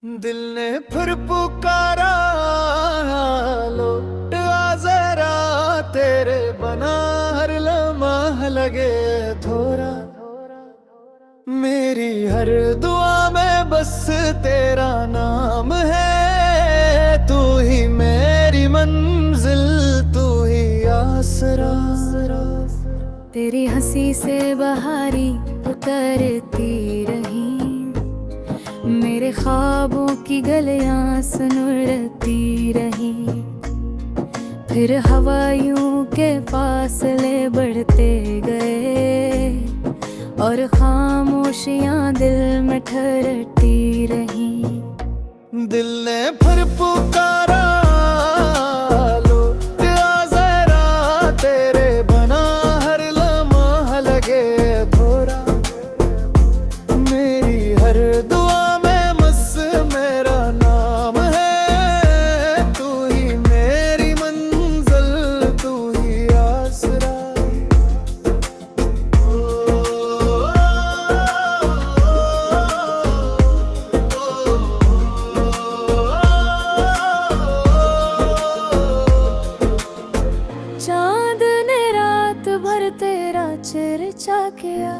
दिल ने फिर पुकारा, लौट आ जरा, तेरे बना हर लम्हा लगे थोड़ा। मेरी हर दुआ में बस तेरा नाम है, तू ही मेरी मंजिल, तू ही आसरा। तेरी हंसी से बहारी उतरती रही, मेरे ख्वाबों की गलियां सुनती रही। फिर हवायों के फासले बढ़ते गए और खामोशियां दिल में ठहरती रही। दिल ने फिर पुकारा, लौट आ जरा, तेरे बना हर लम्हा लगे थोड़ा। मेरी हर दुआ में बस मेरा नाम है, तू ही मेरी मंजिल, तू ही आसरा। चांद ने रात भर तेरा चर्चा किया,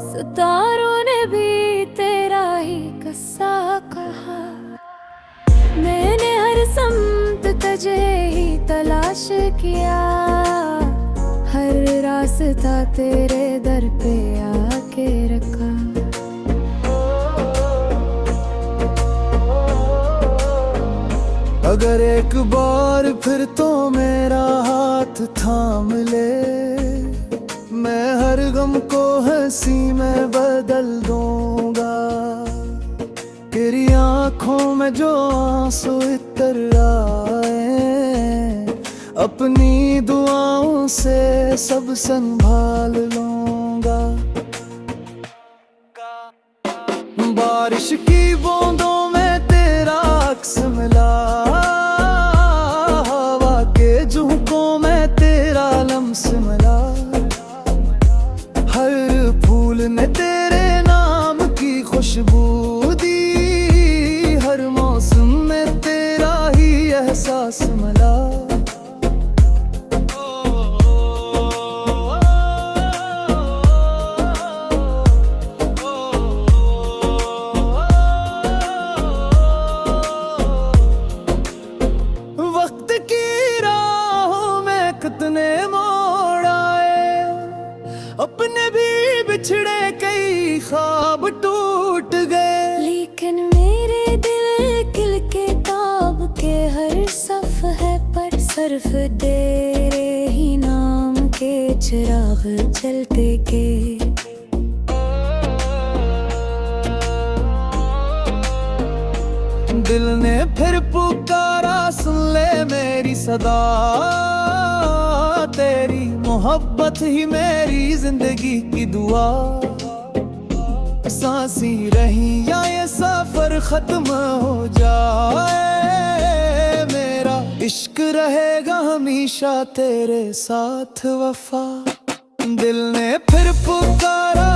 सितारों ने भी तेरा ही किस्सा कहा। मैंने हर समत तुझे ही तलाश किया, हर रास्ता तेरे दर पे आके रखा। अगर एक बार फिर तो मेरा हाथ थाम ले, मैं हर गम को हंसी में बदल दूंगा। तेरी आंखों में जो आंसू इतर आए, अपनी दुआओं से सब संभाल लूंगा। बारिश की बूंदों में तेरा अक्स मिला, हवा के झोंकों में तेरा लम्स मिला। हर फूल ने तेरे नाम की खुशबू दी, हर मौसम में तेरा ही एहसास मिला। वक्त की राहों में कितने मोड़ आए, अपने भी बिछड़े कई ख्वाब टूट गए। लेकिन मेरे दिल किल के ताब के हर सफ़हे पर सिर्फ तेरे ही नाम के चिराग जलते के। दिल ने फिर पुकारा, सुन ले मेरी सदा, तेरी मोहब्बत ही मेरी जिंदगी की दुआ। सांसी रही या ये सफर खत्म हो जाए, मेरा इश्क रहेगा हमेशा तेरे साथ वफा। दिल ने फिर पुकारा,